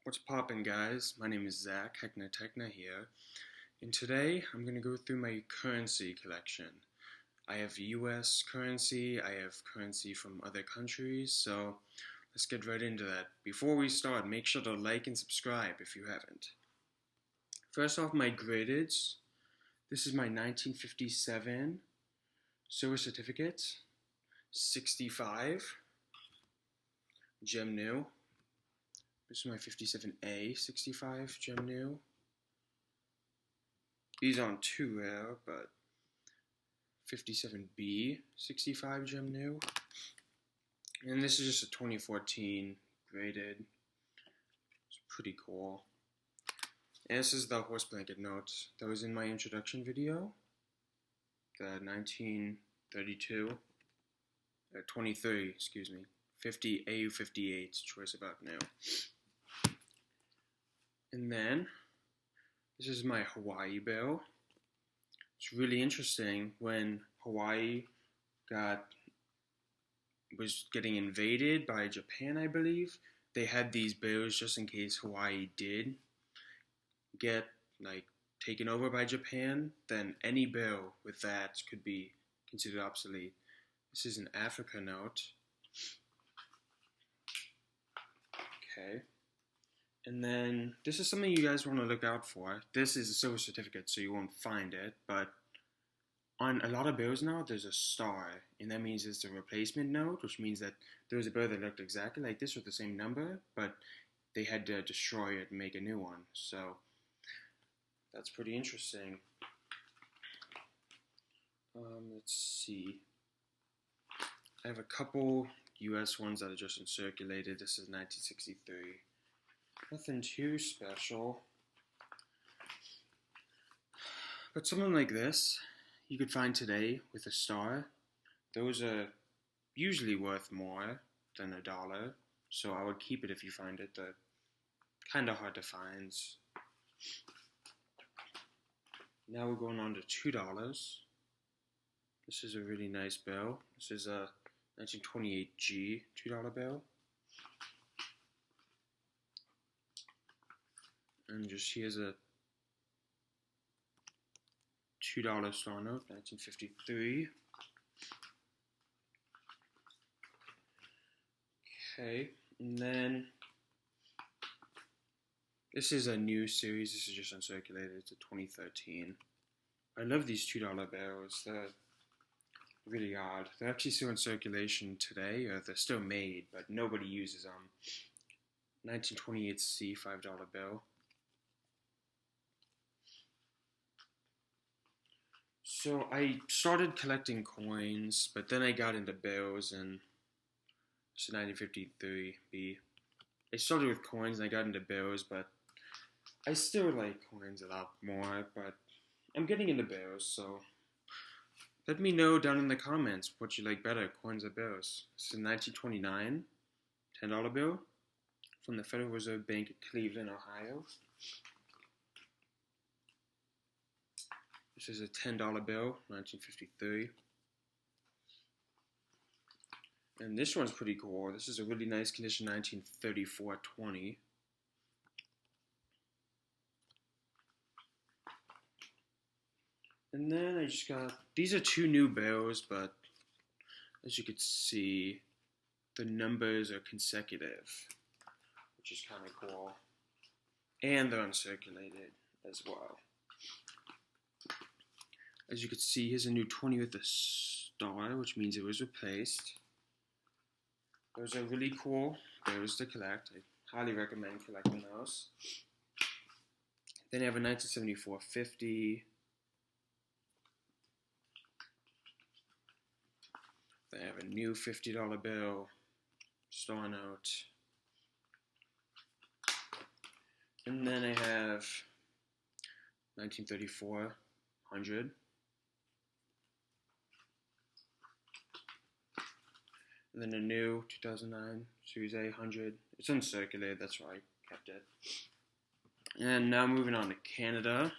What's poppin', guys? My name is Zach Heckner here, and today I'm going to go through my currency collection. I have US currency, I have currency from other countries, so let's get right into that. Before we start, make sure to like and subscribe if you haven't. First off, my gradeds. This is my 1957 silver certificate, 65, gem new. This is my 57A 65 gem new. These aren't too rare, but 57B 65 gem new. And this is just a 2014 graded. It's pretty cool. And this is the horse blanket note that was in my introduction video. The 1932, 23, excuse me, 50 AU58 choice about new. And then, this is my Hawaii bill. It's really interesting when Hawaii was getting invaded by Japan, I believe. They had these bills just in case Hawaii did get taken over by Japan. Then any bill with that could be considered obsolete. This is an Africa note. Okay. And then this is something you guys want to look out for. This is a silver certificate, so you won't find it. But on a lot of bills now, there's a star. And that means it's a replacement note, which means that there was a bill that looked exactly like this with the same number, but they had to destroy it and make a new one. So that's pretty interesting. Let's see. I have a couple US ones that are just uncirculated. This is 1963. Nothing too special. But something like this, you could find today with a star. Those are usually worth more than $1, so I would keep it if you find it. They're kind of hard to find. Now we're going on to $2. This is a really nice bill. This is a 1928G $2 bill. And just here's a $2 star note, 1953. Okay, and then this is a new series. This is just uncirculated. It's a 2013. I love these $2 bills. They're really odd. They're actually still in circulation today, or they're still made, but nobody uses them. 1928C $5 bill. So I started collecting coins, but then I got into bills, and it's 1953B. I started with coins and I got into bills, but I still like coins a lot more, but I'm getting into bills, so let me know down in the comments what you like better, coins or bills. This is a 1929 $10 bill from the Federal Reserve Bank of Cleveland, Ohio. This is a $10 bill, 1953. And this one's pretty cool. This is a really nice condition, 1934 20. And then I just got, these are two new bills, but as you can see, the numbers are consecutive, which is kind of cool. And they're uncirculated as well. As you can see, here's a new 20 with a star, which means it was replaced. Those are really cool bills to collect. I highly recommend collecting those. Then I have a 1974 50. Then I have a new $50 bill, star note. And then I have 1934 100. And then a new 2009 Series A 100. It's uncirculated, that's why I kept it. And now moving on to Canada,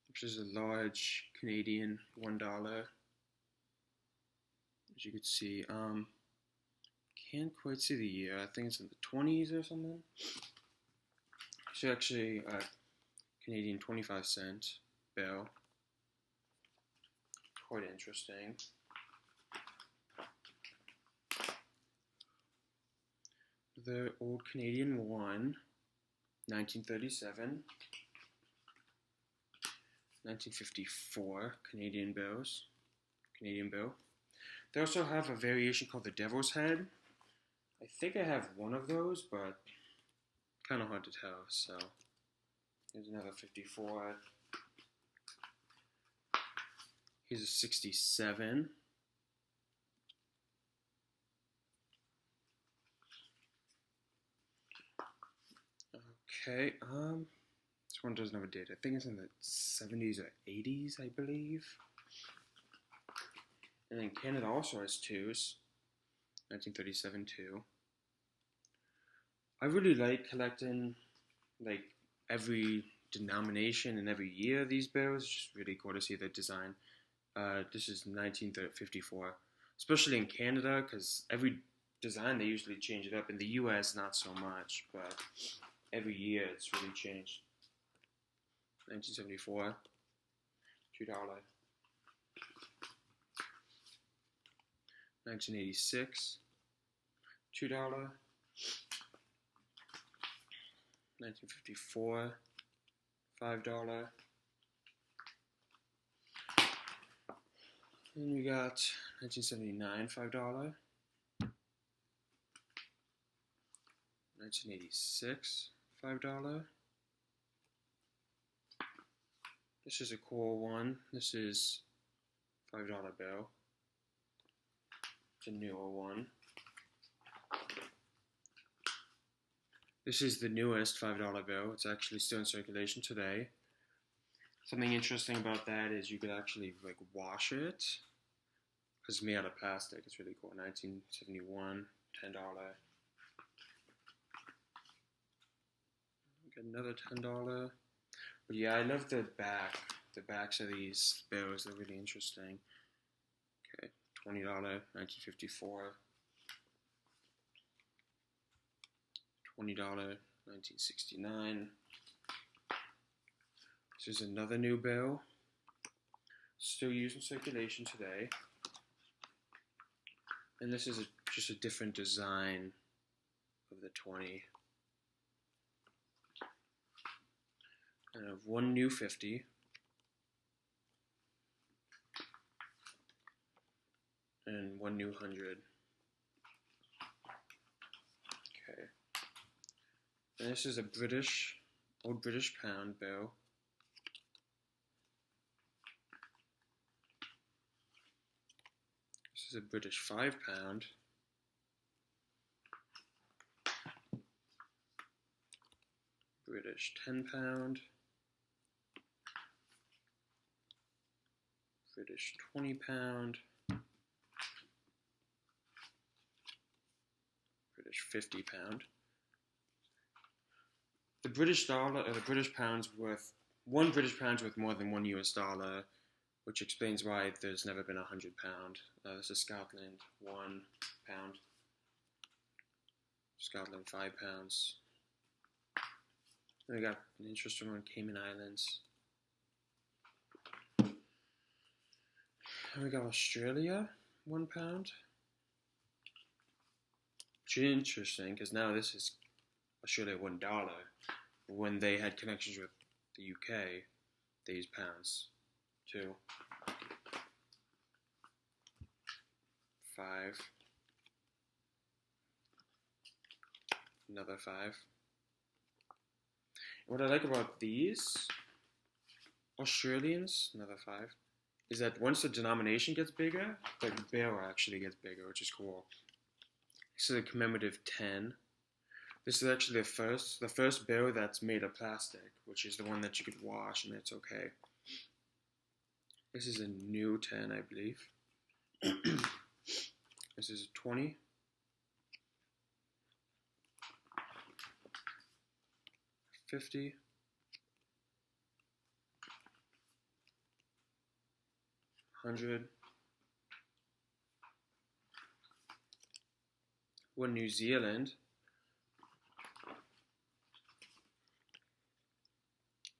which is a large Canadian $1. As you can see, can't quite see the year. I think it's in the 20s or something. It's actually a Canadian 25-cent bill. Quite interesting. The old Canadian one, 1937, 1954 Canadian bills, Canadian bill. They also have a variation called the Devil's Head. I think I have one of those, but kind of hard to tell. So here's another 54. Here's a 67. Okay, this one doesn't have a date. I think it's in the 70s or 80s, I believe. And then Canada also has twos, 1937 too. I really like collecting like every denomination and every year of these bills. It's just really cool to see the design. This is 1954, especially in Canada, because every design they usually change it up. In the U.S., not so much, but every year it's really changed. 1974, $2. 1986, $2. 1954, $5. And we got 1979, $5. 1986, $5. This is a cool one. This is $5 bill. It's a newer one. This is the newest $5 bill. It's actually still in circulation today. Something interesting about that is you could actually like wash it because it's made out of plastic. It's really cool. 1971, $10. Got another $10. But yeah, I love the back. The backs of these bills, they're really interesting. Okay, $20, 1954. $20, 1969. This is another new bill. Still used in circulation today. And this is just a different design of the 20. And I have one new 50. And one new 100. Okay. And this is a old British pound bill. This is a British £5. British £10. British £20. British £50. The British dollar, or the British pound's worth, one British pound's worth more than one US dollar, which explains why there's never been £100. This is Scotland, £1. Scotland, £5. Then we got an interesting one, Cayman Islands. And we got Australia, £1. Which is interesting, because now this is Australia $1. But when they had connections with the UK, they used pounds too. 5. Another 5. And what I like about these Australians, another 5, is that once the denomination gets bigger, the bill actually gets bigger, which is cool. This is a commemorative 10. This is actually the first bill that's made of plastic, which is the one that you could wash and it's okay. This is a new 10, I believe. This is a 20. $50. $100. 1 New Zealand,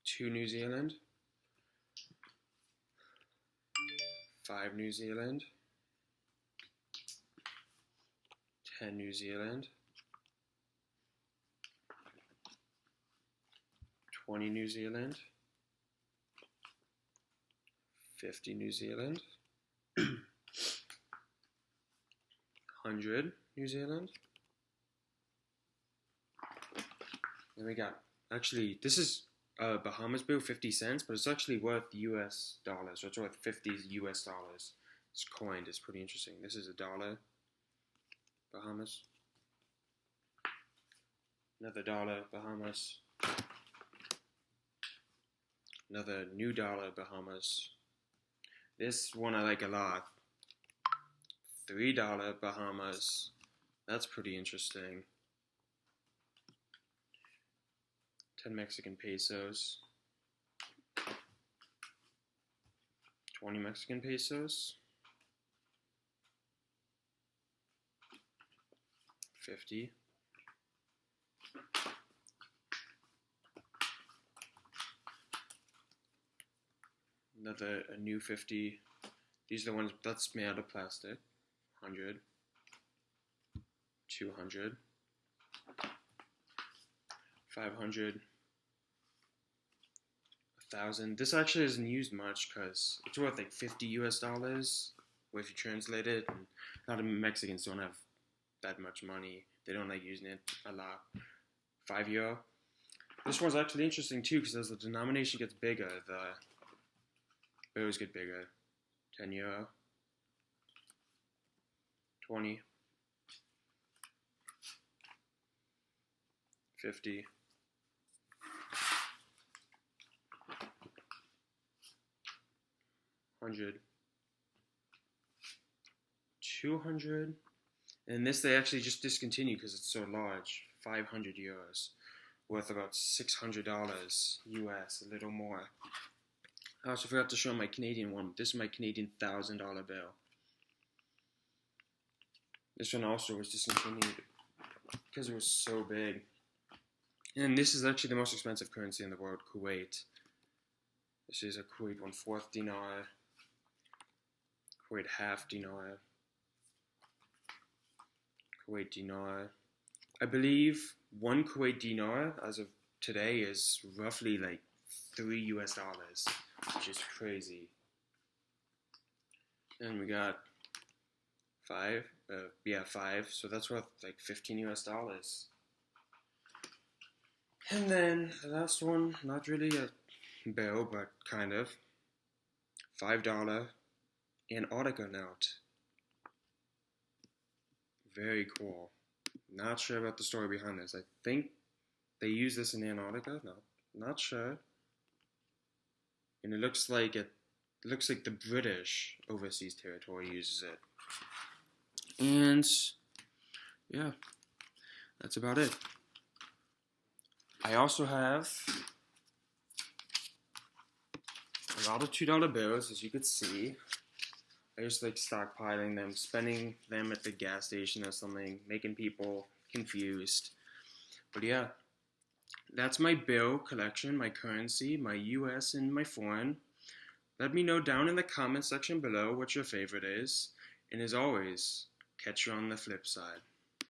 2 New Zealand, 5 New Zealand, 10 New Zealand, 20 New Zealand, 50 New Zealand, 100 New Zealand. Then we got, actually, this is Bahamas bill, 50 cents, but it's actually worth US dollars, so it's worth 50 US dollars. It's coined, it's pretty interesting. This is a dollar, Bahamas. Another dollar, Bahamas. Another new dollar, Bahamas. This one I like a lot. $3 Bahamas. That's pretty interesting. 10 Mexican pesos. 20 Mexican pesos. 50. A new 50. These are the ones that's made out of plastic. 100. 200. 500. 1,000. This actually isn't used much because it's worth like 50 US dollars if you translate it. And a lot of Mexicans don't have that much money. They don't like using it a lot. €5. This one's actually interesting too because as the denomination gets bigger, the bills get bigger. €10. 20. 50. 100. 200. And this they actually just discontinued because it's so large. €500. Worth about $600 US, a little more. I also forgot to show my Canadian one. This is my Canadian $1,000 bill. This one also was discontinued because it was so big. And this is actually the most expensive currency in the world, Kuwait. This is a Kuwait 1/4 dinar, Kuwait half dinar, Kuwait dinar. I believe 1 Kuwait dinar as of today is roughly like $3 US, which is crazy. And we got 5, so that's worth like 15 US. And then the last one, not really a bill, but kind of, $5 Antarctica note. Very cool. Not sure about the story behind this. I think they use this in Antarctica. No, not sure. And it looks like the British overseas territory uses it. And yeah, that's about it. I also have a lot of $2 bills, as you could see. I just like stockpiling them, spending them at the gas station or something, making people confused. But yeah, that's my bill collection, my currency, my US and my foreign. Let me know down in the comment section below what your favorite is. And as always, catch you on the flip side.